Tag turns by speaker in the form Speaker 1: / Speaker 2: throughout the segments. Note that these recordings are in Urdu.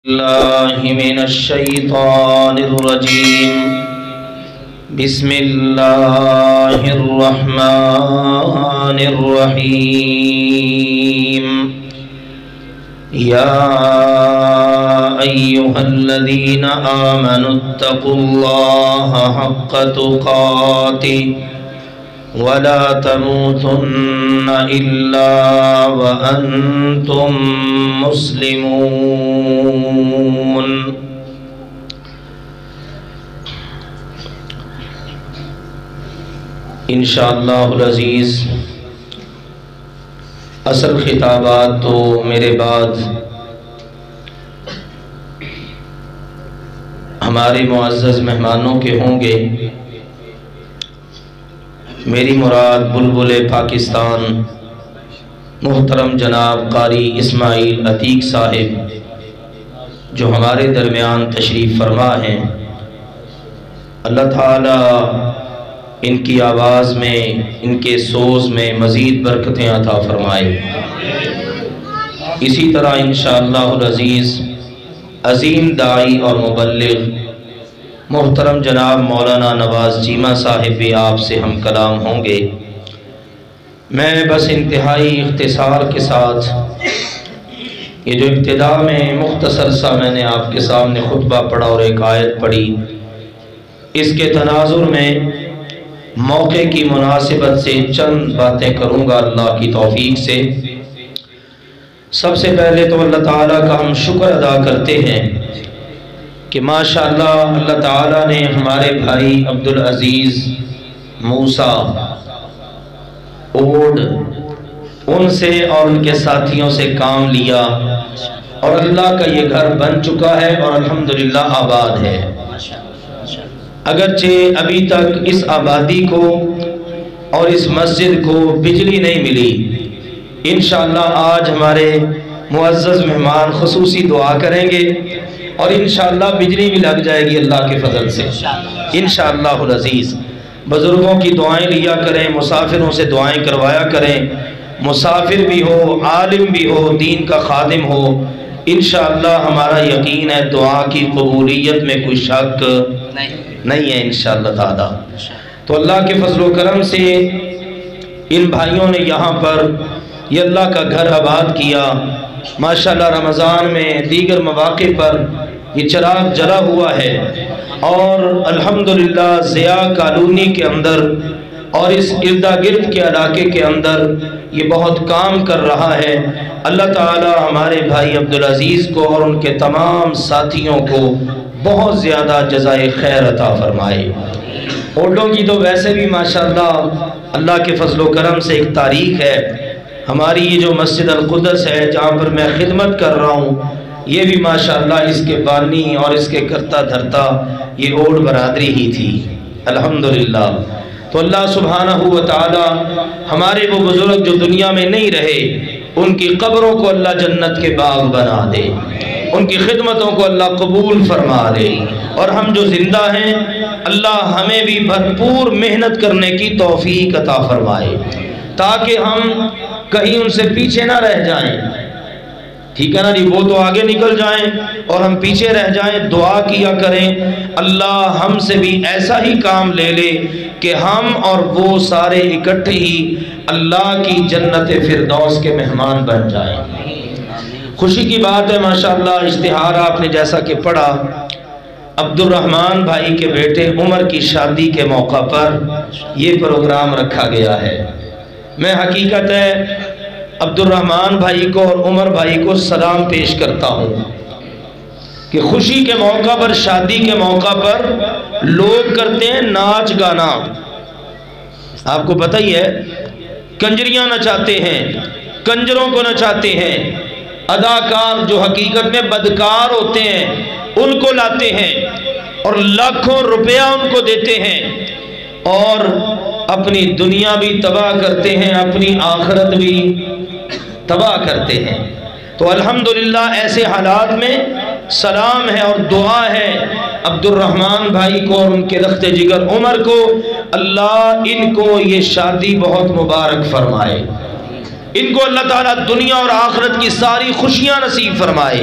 Speaker 1: الله من الشيطان الرجيم. بسم الله الرحمن الرحيم. يا أيها الذين آمنوا اتقوا الله حق تقاته ولا تموتن إلا وأنتم مسلمون. انشاءاللہ العزیز اصل خطابات تو میرے بعد ہمارے معزز مہمانوں کے ہوں گے. میری مراد بلبل پاکستان محترم جناب قاری اسماعیل عتیق صاحب جو ہمارے درمیان تشریف فرما ہیں، اللہ تعالیٰ ان کی آواز میں، ان کے سوز میں مزید برکتیں عطا فرمائے. اسی طرح انشاءاللہ العزیز عظیم داعی اور مبلغ محترم جناب مولانا نواز چیمہ صاحب بھی آپ سے ہم کلام ہوں گے. میں بس انتہائی اختصار کے ساتھ یہ جو ابتدا میں مختصر سا میں نے آپ کے سامنے خطبہ پڑھا اور ایک آیت پڑھی، اس کے تناظر میں موقع کی مناسبت سے چند باتیں کروں گا اللہ کی توفیق سے. سب سے پہلے تو اللہ تعالیٰ کا ہم شکر ادا کرتے ہیں کہ ماشاءاللہ اللہ تعالیٰ نے ہمارے بھائی عبدالعزیز موسیٰ اوڈ ان سے اور ان کے ساتھیوں سے کام لیا اور اللہ کا یہ گھر بن چکا ہے اور الحمدللہ آباد ہے. اگرچہ ابھی تک اس آبادی کو اور اس مسجد کو بجلی نہیں ملی، انشاءاللہ آج ہمارے معزز مہمان خصوصی دعا کریں گے اور انشاءاللہ بجلی بھی لگ جائے گی اللہ کے فضل سے انشاءاللہ العزیز. بزرگوں کی دعائیں لیا کریں، مسافروں سے دعائیں کروایا کریں، مسافر بھی ہو، عالم بھی ہو، دین کا خادم ہو، انشاءاللہ ہمارا یقین ہے دعا کی قبولیت میں کوئی شک نہیں ہے انشاءاللہ تعالی. تو اللہ کے فضل و کرم سے ان بھائیوں نے یہاں پر یہ اللہ کا گھر آباد کیا. ماشاءاللہ رمضان میں دیگر مواقع پر یہ چراغ جلا ہوا ہے اور الحمدللہ ضیاء کالونی کے اندر اور اس ارد گرد کے علاقے کے اندر یہ بہت کام کر رہا ہے. اللہ تعالی ہمارے بھائی عبدالعزیز کو اور ان کے تمام ساتھیوں کو بہت زیادہ جزائے خیر عطا فرمائے. اوڈوں کی تو ویسے بھی ماشاءاللہ اللہ کے فضل و کرم سے ایک تاریخ ہے. ہماری یہ جو مسجد القدس ہے جہاں پر میں خدمت کر رہا ہوں، یہ بھی ماشاءاللہ اس کے بانی اور اس کے کرتا دھرتا یہ اوڈ برادری ہی تھی الحمدللہ. تو اللہ سبحانہ و تعالی ہمارے وہ بزرگ جو دنیا میں نہیں رہے ان کی قبروں کو اللہ جنت کے باغ بنا دے، ان کی خدمتوں کو اللہ قبول فرما دے، اور ہم جو زندہ ہیں اللہ ہمیں بھی بھرپور محنت کرنے کی توفیق عطا فرمائے تاکہ ہم کہیں ان سے پیچھے نہ رہ جائیں. ٹھیک ہے نا جی؟ وہ تو آگے نکل جائیں اور ہم پیچھے رہ جائیں. دعا کیا کریں اللہ ہم سے بھی ایسا ہی کام لے لے کہ ہم اور وہ سارے اکٹھے ہی اللہ کی جنت فردوس کے مہمان بن جائیں. خوشی کی بات ہے ماشاءاللہ اشتہار آپ نے جیسا کہ پڑھا، عبد الرحمن بھائی کے بیٹے عمر کی شادی کے موقع پر یہ پروگرام رکھا گیا ہے. میں حقیقت ہے عبد الرحمن بھائی کو اور عمر بھائی کو سلام پیش کرتا ہوں کہ خوشی کے موقع پر، شادی کے موقع پر لوگ کرتے ہیں ناچ گانا. آپ کو پتہ ہی ہے کنجریاں نچاتے ہیں، کنجروں کو نچاتے ہیں، اداکار جو حقیقت میں بدکار ہوتے ہیں ان کو لاتے ہیں اور لاکھوں روپیہ ان کو دیتے ہیں اور اپنی دنیا بھی تباہ کرتے ہیں، اپنی آخرت بھی تباہ کرتے ہیں. تو الحمدللہ ایسے حالات میں سلام ہے اور دعا ہے عبد الرحمن بھائی کو اور ان کے رخت جگر عمر کو، اللہ ان کو یہ شادی بہت مبارک فرمائے، ان کو اللہ تعالیٰ دنیا اور آخرت کی ساری خوشیاں نصیب فرمائے.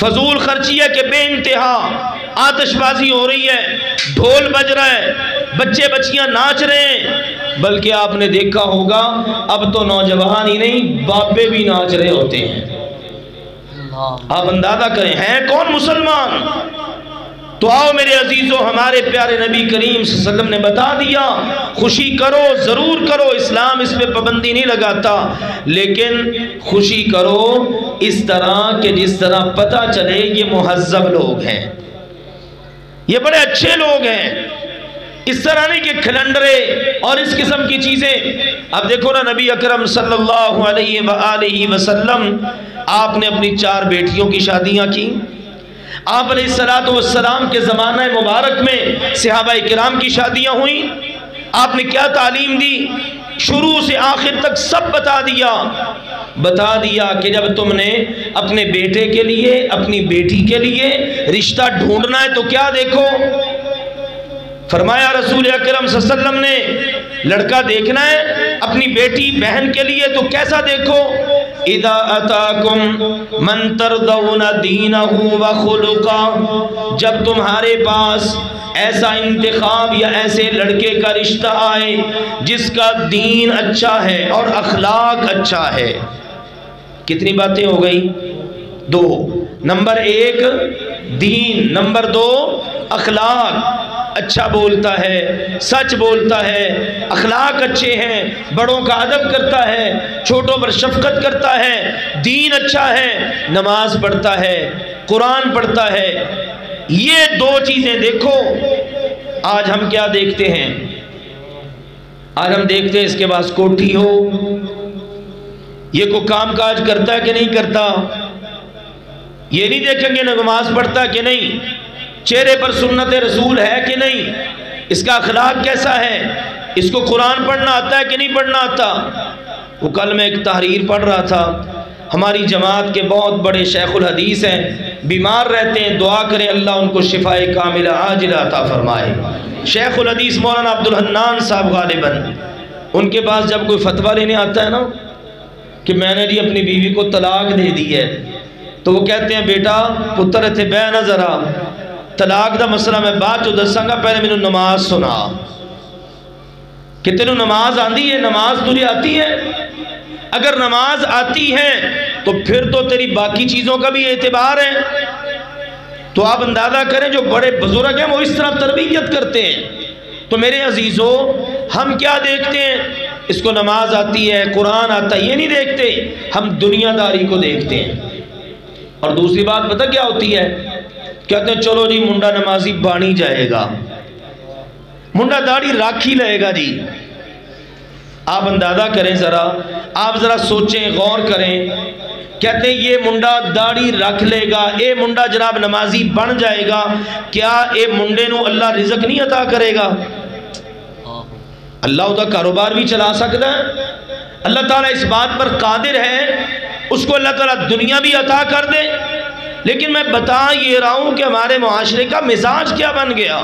Speaker 1: فضول خرچی ہے کہ بے انتہا، آتش بازی ہو رہی ہے، ڈھول بج رہا ہے، بچے بچیاں ناچ رہے ہیں، بلکہ آپ نے دیکھا ہوگا اب تو نوجوان ہی نہیں باپے بھی ناچ رہے ہوتے ہیں۔ آپ اندازہ کریں ہیں کون مسلمان؟ تو آؤ میرے عزیزو، ہمارے پیارے نبی کریم صلی اللہ علیہ وسلم نے بتا دیا، خوشی کرو، ضرور کرو، اسلام اس پہ پابندی نہیں لگاتا، لیکن خوشی کرو اس طرح کہ جس طرح پتہ چلے یہ مہذب لوگ ہیں، یہ بڑے اچھے لوگ ہیں، اس طرح نہیں کہ کھلنڈرے اور اس قسم کی چیزیں۔ اب دیکھو نا، نبی اکرم صلی اللہ علیہ وآلہ وسلم آپ نے اپنی 4 بیٹیوں کی شادیاں کی۔ آپ علیہ السلام کے زمانہ مبارک میں صحابہ کرام کی شادیاں ہوئیں۔ آپ نے کیا تعلیم دی؟ شروع سے آخر تک سب بتا دیا کہ جب تم نے اپنے بیٹے کے لیے، اپنی بیٹی کے لیے رشتہ ڈھونڈنا ہے تو کیا دیکھو؟ فرمایا رسول اکرم صلی اللہ علیہ وسلم نے، لڑکا دیکھنا ہے اپنی بیٹی بہن کے لیے تو کیسا دیکھو؟ اذا اتاکم من ترضون دینہ وخلقہ، جب تمہارے پاس ایسا انتخاب یا ایسے لڑکے کا رشتہ آئے جس کا دین اچھا ہے اور اخلاق اچھا ہے۔ کتنی باتیں ہو گئی؟ 2۔ نمبر 1 دین، نمبر 2 اخلاق، اچھا بولتا ہے، سچ بولتا ہے، اخلاق اچھے ہیں، بڑوں کا ادب کرتا ہے، چھوٹوں پر شفقت کرتا ہے، دین اچھا ہے، نماز پڑھتا ہے، قرآن پڑھتا ہے۔ یہ 2 چیزیں دیکھو۔ آج ہم کیا دیکھتے ہیں؟ آج ہم دیکھتے ہیں اس کے پاس کوٹھی ہو، یہ کوئی کام کاج کرتا ہے کہ نہیں کرتا، یہ نہیں دیکھیں گے نماز پڑھتا کہ نہیں، چہرے پر سنت رسول ہے کہ نہیں، اس کا اخلاق کیسا ہے، اس کو قرآن پڑھنا آتا ہے کہ نہیں پڑھنا آتا۔ وہ کل میں ایک تحریر پڑھ رہا تھا، ہماری جماعت کے بہت بڑے شیخ الحدیث ہیں، بیمار رہتے ہیں، دعا کریں اللہ ان کو شفاء کاملہ عاجلہ عطا فرمائے۔ شیخ الحدیث مولانا عبدالحنان صاحب غالباً، ان کے پاس جب کوئی فتویٰ لینے آتا ہے نا کہ میں نے اپنی بیوی کو طلاق دے دی ہے، تو وہ کہتے ہیں بیٹا پتر اتھے بہ نہ ذرا، طلاق دا مسئلہ میں بعد جو دساں گا، پہلے میں نماز سنا کہ تینوں نماز آندی ہے، نماز تجھے آتی ہے؟ اگر نماز آتی ہے تو پھر تو تیری باقی چیزوں کا بھی اعتبار ہے۔ تو آپ اندازہ کریں جو بڑے بزرگ ہیں وہ اس طرح تربیت کرتے ہیں۔ تو میرے عزیزو، ہم کیا دیکھتے ہیں؟ اس کو نماز آتی ہے، قرآن آتا ہے، یہ نہیں دیکھتے، ہم دنیا داری کو دیکھتے ہیں۔ اور دوسری بات پتہ کیا ہوتی ہے؟ کہتے ہیں چلو جی منڈا نمازی بانی جائے گا، منڈا داڑھی راکھی لے گا جی۔ آپ اندازہ کریں ذرا، آپ ذرا سوچیں، غور کریں، کہتے ہیں یہ منڈا داڑھی رکھ لے گا، اے منڈا جناب نمازی بن جائے گا، کیا اے منڈے نو اللہ رزق نہیں عطا کرے گا؟ اللہ دا کاروبار بھی چلا سکتا ہے، اللہ تعالیٰ اس بات پر قادر ہے، اس کو اللہ تعالیٰ دنیا بھی عطا کر دے۔ لیکن میں بتا یہ رہا ہوں کہ ہمارے معاشرے کا مزاج کیا بن گیا۔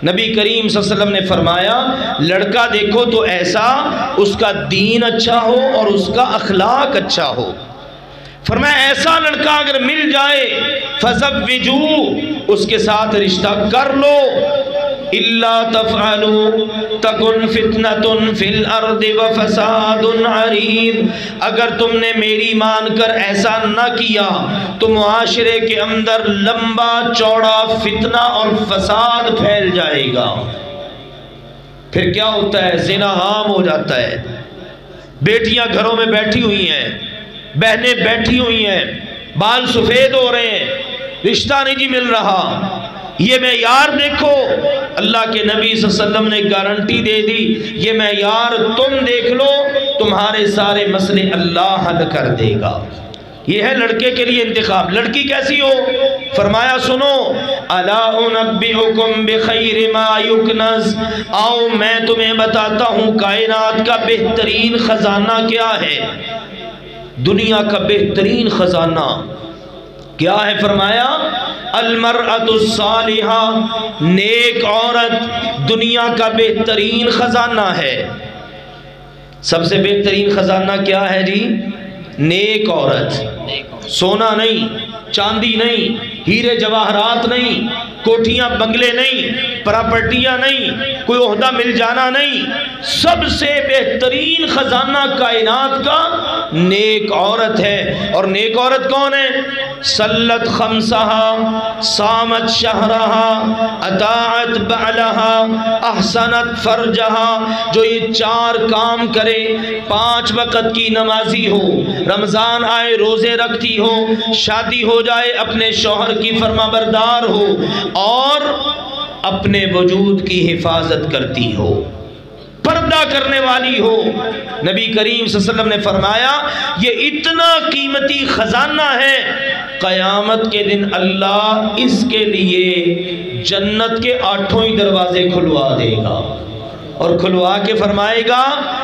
Speaker 1: نبی کریم صلی اللہ علیہ وسلم نے فرمایا لڑکا دیکھو تو ایسا اس کا دین اچھا ہو اور اس کا اخلاق اچھا ہو۔ فرمایا ایسا لڑکا اگر مل جائے فَزَوِّجُوا، اس کے ساتھ رشتہ کر لو، إِلَّا تَفْعَلُوا تَكُنْ فِتْنَةٌ فِي الْأَرْضِ وَفَسَادٌ عَرِيضٌ، اگر تم نے میری مان کر ایسا نہ کیا تو معاشرے کے اندر لمبا چوڑا فتنہ اور فساد پھیل جائے گا۔ پھر کیا ہوتا ہے؟ زنا عام ہو جاتا ہے، بیٹیاں گھروں میں بیٹھی ہوئی ہیں، بہنیں بیٹھی ہوئی ہیں، بال سفید ہو رہے ہیں، رشتہ نہیں جی مل رہا۔ یہ معیار دیکھو، اللہ کے نبی صلی اللہ علیہ وسلم نے گارنٹی دے دی، یہ معیار تم دیکھ لو، تمہارے سارے مسئلے اللہ حل کر دے گا۔ یہ ہے لڑکے کے لیے انتخاب۔ لڑکی کیسی ہو؟ فرمایا سنو، الا انبئکم بخیر ما یکنز، آؤ میں تمہیں بتاتا ہوں کائنات کا بہترین خزانہ کیا ہے، دنیا کا بہترین خزانہ کیا ہے؟ فرمایا المرأۃ الصالحہ، نیک عورت دنیا کا بہترین خزانہ ہے۔ سب سے بہترین خزانہ کیا ہے جی؟ نیک عورت، سونا نہیں، چاندی نہیں، ہیرے جواہرات نہیں، کوٹھیاں بنگلے نہیں، پراپرٹیاں نہیں، کوئی عہدہ مل جانا نہیں، سب سے بہترین خزانہ کائنات کا نیک عورت ہے۔ اور نیک عورت کون ہے؟ صلت خمسہا، صامت شہرہا، اطاعت بعلہا، احسنت فرجہا، جو یہ 4 کام کرے، 5 وقت کی نمازی ہو، رمضان آئے روزے رکھتی ہو، شادی ہو جائے اپنے شوہر کی فرما بردار ہو، اور اپنے وجود کی حفاظت کرتی ہو، پردہ کرنے والی ہو۔ نبی کریم صلی اللہ علیہ وسلم نے فرمایا یہ اتنا قیمتی خزانہ ہے، قیامت کے دن اللہ اس کے لیے جنت کے 8 ہی دروازے کھلوا دے گا، اور کھلوا کے فرمائے گا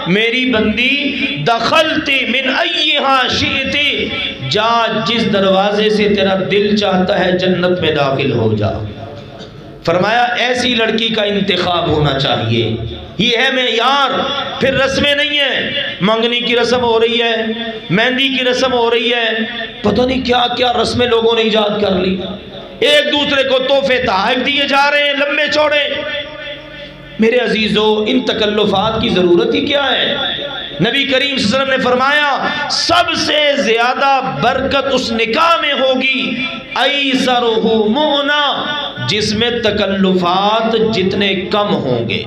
Speaker 1: میری بندی دخلتی من ایہا شئتی، جا جس دروازے سے تیرا دل چاہتا ہے جنت میں داخل ہو جا۔ فرمایا ایسی لڑکی کا انتخاب ہونا چاہیے، یہ ہے معیار۔ پھر رسمیں نہیں ہیں، منگنی کی رسم ہو رہی ہے، مہندی کی رسم ہو رہی ہے، پتہ نہیں کیا کیا رسمیں لوگوں نے ایجاد کر لی، ایک دوسرے کو تحفے تحائف دیے جا رہے ہیں لمبے چوڑے۔ میرے عزیزو، ان تکلفات کی ضرورت ہی کیا ہے؟ نبی کریم صلی اللہ علیہ وسلم نے فرمایا سب سے زیادہ برکت اس نکاح میں ہوگی ایسرہ مؤنہ، جس میں تکلفات جتنے کم ہوں گے،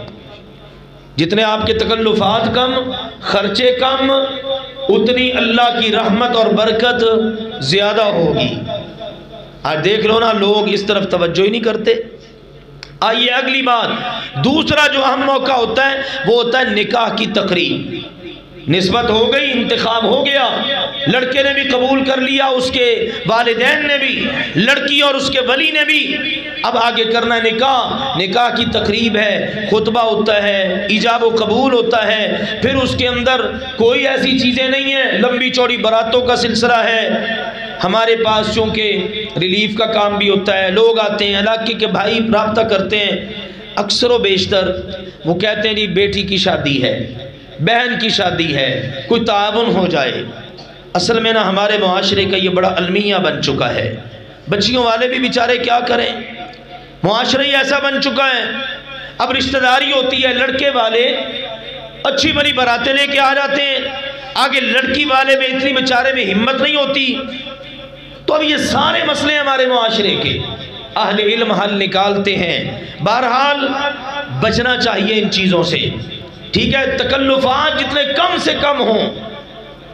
Speaker 1: جتنے آپ کے تکلفات کم، خرچے کم، اتنی اللہ کی رحمت اور برکت زیادہ ہوگی۔ آج دیکھ لو نا، لوگ اس طرف توجہ ہی نہیں کرتے۔ آئیے اگلی بات، دوسرا جو اہم موقع ہوتا ہے وہ ہوتا ہے نکاح کی تقریب۔ نسبت ہو گئی، انتخاب ہو گیا، لڑکے نے بھی قبول کر لیا، اس کے والدین نے بھی، لڑکی اور اس کے ولی نے بھی۔ اب آگے کرنا ہے نکاح، نکاح کی تقریب ہے، خطبہ ہوتا ہے، ایجاب و قبول ہوتا ہے، پھر اس کے اندر کوئی ایسی چیزیں نہیں ہیں، لمبی چوڑی باراتوں کا سلسلہ ہے۔ ہمارے پاس چونکہ ریلیف کا کام بھی ہوتا ہے، لوگ آتے ہیں، علاقے کے بھائی رابطہ کرتے ہیں، اکثر و بیشتر وہ کہتے ہیں جی بیٹی کی شادی ہے، بہن کی شادی ہے، کوئی تعاون ہو جائے۔ اصل میں نا ہمارے معاشرے کا یہ بڑا المیہ بن چکا ہے، بچیوں والے بھی بیچارے کیا کریں، معاشرہ ہی ایسا بن چکا ہے۔ اب رشتہ داری ہوتی ہے، لڑکے والے اچھی بڑی باراتیں لے کے آ جاتے ہیں، آگے لڑکی والے میں اتنی بیچارے میں ہمت نہیں ہوتی۔ تو اب یہ سارے مسئلے ہمارے معاشرے کے اہل علم حل نکالتے ہیں۔ بہرحال بچنا چاہیے ان چیزوں سے، ٹھیک ہے، تکلفات جتنے کم سے کم ہوں۔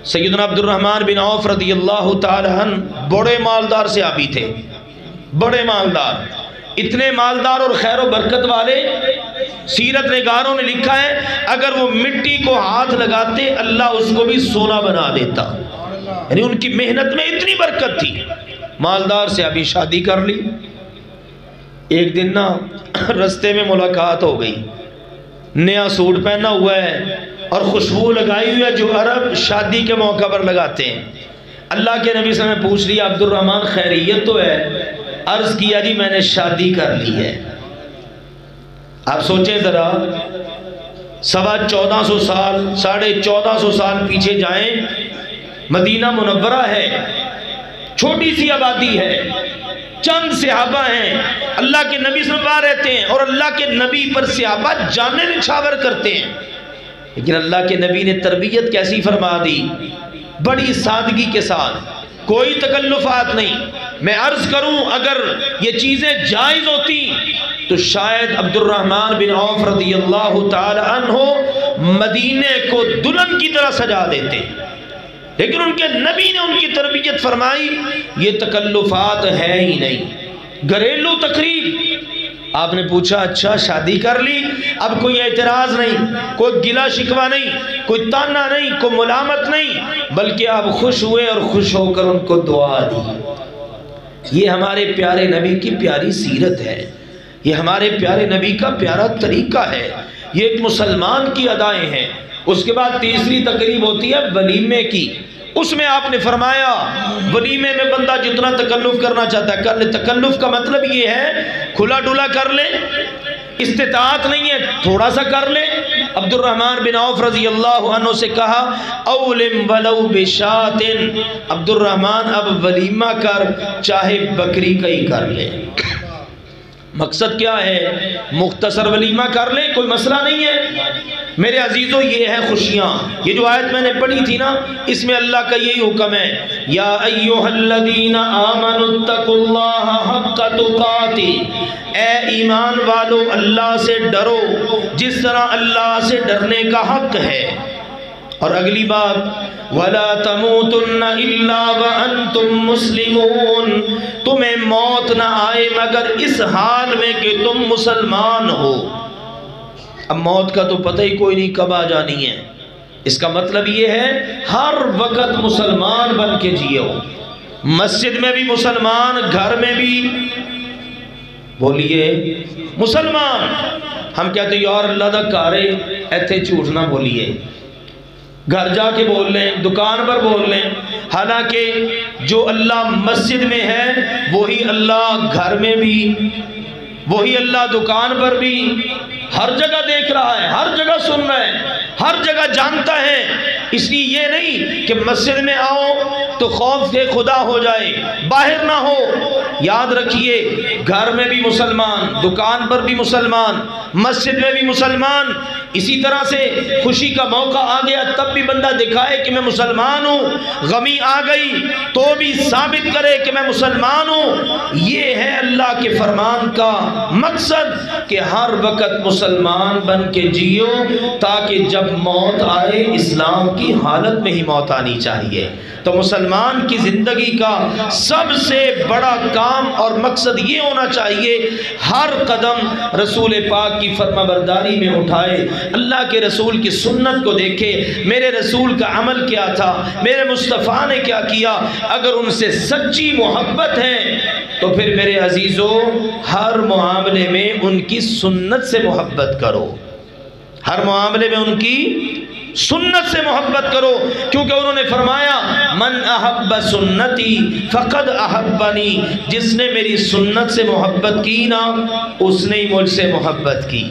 Speaker 1: سیدنا عبد الرحمن بن عوف رضی اللہ تعالی عنہ بڑے مالدار صحابی تھے، بڑے مالدار، اتنے مالدار اور خیر و برکت والے، سیرت نگاروں نے لکھا ہے اگر وہ مٹی کو ہاتھ لگاتے اللہ اس کو بھی سونا بنا دیتا، یعنی ان کی محنت میں اتنی برکت تھی۔ مالدار سے ابھی شادی کر لی، ایک دن نا رستے میں ملاقات ہو گئی، نیا سوٹ پہنا ہوا ہے اور خوشبو لگائی ہوئی ہے جو عرب شادی کے موقع پر لگاتے ہیں۔ اللہ کے نبی صلی اللہ علیہ وسلم نے پوچھ لیا عبد الرحمن خیریت تو ہے؟ عرض کیا جی میں نے شادی کر لی ہے۔ آپ سوچیں ذرا، 1450 سال 1450 سال پیچھے جائیں، مدینہ منورہ ہے، چھوٹی سی آبادی ہے، چند صحابہ ہیں، اللہ کے نبی صلی اللہ علیہ وسلم رہتے ہیں، اور اللہ کے نبی پر صحابہ جانیں نچھاور کرتے ہیں، لیکن اللہ کے نبی نے تربیت کیسی فرما دی، بڑی سادگی کے ساتھ، کوئی تکلفات نہیں۔ میں عرض کروں اگر یہ چیزیں جائز ہوتی تو شاید عبد الرحمن بن عوف رضی اللہ تعالی عنہ مدینے کو دلہن کی طرح سجا دیتے، لیکن ان کے نبی نے ان کی تربیت فرمائی یہ تکلفات ہے ہی نہیں، گھریلو تقریب۔ آپ نے پوچھا اچھا شادی کر لی، اب کوئی اعتراض نہیں، کوئی گلہ شکوہ نہیں، کوئی تانا نہیں، کوئی ملامت نہیں، بلکہ آپ خوش ہوئے اور خوش ہو کر ان کو دعا دی۔ یہ ہمارے پیارے نبی کی پیاری سیرت ہے، یہ ہمارے پیارے نبی کا پیارا طریقہ ہے، یہ ایک مسلمان کی ادائیں ہیں۔ اس کے بعد تیسری تقریب ہوتی ہے ولیمے کی، اس میں آپ نے فرمایا ولیمے میں بندہ جتنا تکلف کرنا چاہتا ہے کر لے۔ تکلف کا مطلب یہ ہے کھلا ڈلا کر لے، استطاعت نہیں ہے تھوڑا سا کر لے، عبد الرحمن بن عوف رضی اللہ عنہ سے کہا اولم ولو بشاتن، عبد الرحمن اب ولیمہ کر، چاہے بکری کا ہی کر لے۔ مقصد کیا ہے؟ مختصر ولیمہ کر لیں، کوئی مسئلہ نہیں ہے میرے عزیزو۔ یہ ہے خوشیاں۔ یہ جو آیت میں نے پڑھی تھی نا، اس میں اللہ کا یہی حکم ہے، یا ایھا الذین آمنوا اتقوا اللہ حق تقاتہ، اے ایمان والو اللہ سے ڈرو جس طرح اللہ سے ڈرنے کا حق ہے۔ اور اگلی بات وَلَا تَمُوتُنَّ إِلَّا وَأَنْتُمْ مُسْلِمُونَ، تمہیں موت نہ آئے مگر اس حال میں کہ تم مسلمان ہو۔ اب موت کا تو پتہ ہی کوئی نہیں کب آ جانی ہے، اس کا مطلب یہ ہے ہر وقت مسلمان بن کے جیو، مسجد میں بھی مسلمان، گھر میں بھی بولیے مسلمان۔ ہم کہتے ہیں یار اللہ دا کارے ایتھے جھوٹ نہ بولیے، گھر جا کے بول لیں، دکان پر بول لیں، حالانکہ جو اللہ مسجد میں ہے وہی اللہ گھر میں بھی، وہی اللہ دکان پر بھی، ہر جگہ دیکھ رہا ہے، ہر جگہ سن رہا ہے، ہر جگہ جانتا ہے۔ اس لیے یہ نہیں کہ مسجد میں آؤ تو خوف سے خدا ہو جائے، باہر نہ ہو۔ یاد رکھیے گھر میں بھی مسلمان، دکان پر بھی مسلمان، مسجد میں بھی مسلمان۔ اسی طرح سے خوشی کا موقع آ گیا تب بھی بندہ دکھائے کہ میں مسلمان ہوں، غمی آ گئی تو بھی ثابت کرے کہ میں مسلمان ہوں۔ یہ ہے اللہ کے فرمان کا مقصد کہ ہر وقت مسلمان بن کے جیو، تاکہ جب موت آئے اسلام کی حالت میں ہی موت آنی چاہیے۔ تو مسلمان کی زندگی کا سب سے بڑا کام اور مقصد یہ ہونا چاہیے ہر قدم رسول پاک کی فرما برداری میں اٹھائے، اللہ کے رسول کی سنت کو دیکھے، میرے رسول کا عمل کیا تھا، میرے مصطفیٰ نے کیا کیا۔ اگر ان سے سچی محبت ہے تو پھر میرے عزیزو ہر معاملے میں ان کی سنت سے محبت کرو، ہر معاملے میں ان کی سنت سے محبت کرو، کیونکہ انہوں نے فرمایا من احب سنتی فقد احبنی، جس نے میری سنت سے محبت کی نا اس نے ہی مجھ سے محبت کی،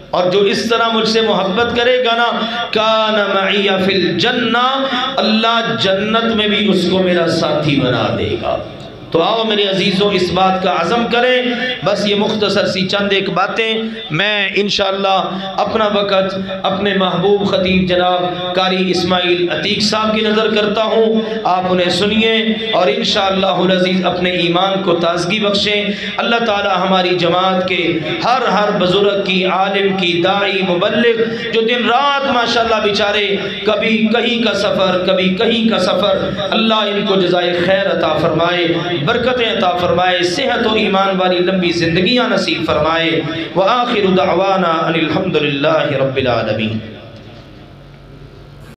Speaker 1: اور جو اس طرح مجھ سے محبت کرے گا نا کان معی فی الجنہ، اللہ جنت میں بھی اس کو میرا ساتھی بنا دے گا۔ تو آؤ میرے عزیزوں اس بات کا عزم کریں۔ بس یہ مختصر سی چند ایک باتیں میں انشاءاللہ اپنا وقت اپنے محبوب خطیب جناب قاری اسماعیل عتیق صاحب کی نظر کرتا ہوں، آپ انہیں سنیے اور انشاءاللہ العزیز اپنے ایمان کو تازگی بخشیں۔ اللہ تعالی ہماری جماعت کے ہر بزرگ کی، عالم کی، داعی، مبلغ جو دن رات ماشاءاللہ بیچارے کبھی کہیں کا سفر کبھی کہیں کا سفر، اللہ ان کو جزائے خیر عطا فرمائے، برکتیں عطا فرمائے، صحت و ایمان والی لمبی زندگیاں نصیب فرمائے۔ وآخر دعوانا ان الحمدللہ رب العالمین۔